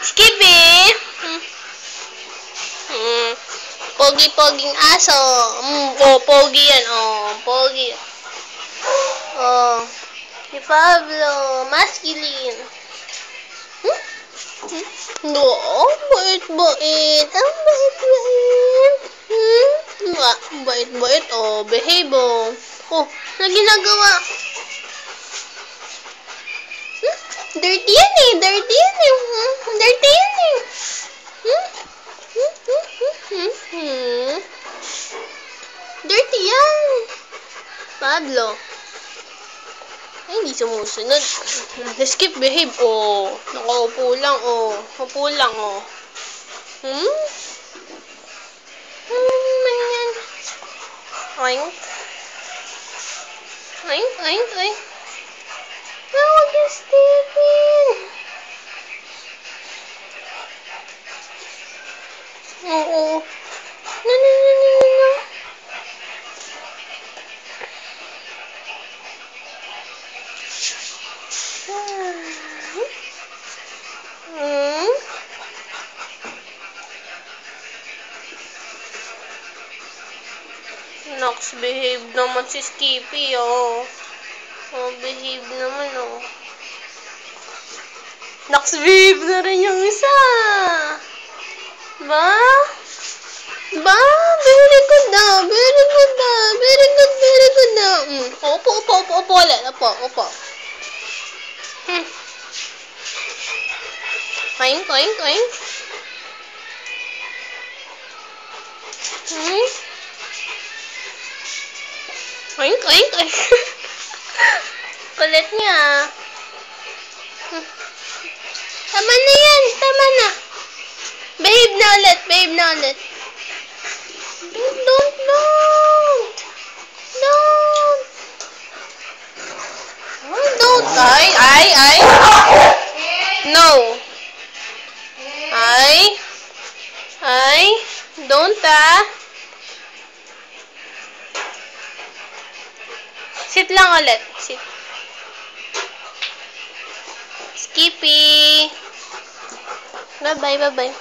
Skippy. Pogi-poging aso. Pogi yan. Pogi. Si Pablo. Masculine. No, bait-bait. Ang bait-bait. Bait-bait. Behave. Na ginagawa. Dirty yan eh. Dirty yan eh. Dirty yan eh. Dirty yan. Pablo. Ay, hindi sumusunod. Skip, behave. Nakaupo lang. Upo lang. Manyan. Oink. Oink, oink, oink. Huwag yung Stephen. Oo. No. Nox, behave naman si Skippy, behave naman, Nox, behave na rin yung isa. Ba? Very good na. Very good na. Very good na. Opo ulit. Opo. Oink. Oink. Kulit niya. Tama na yan. Behave na ulit. Don't. Ay. No. Ay. Don't, Sit lang ulit. Sit. Skippy. Bye-bye.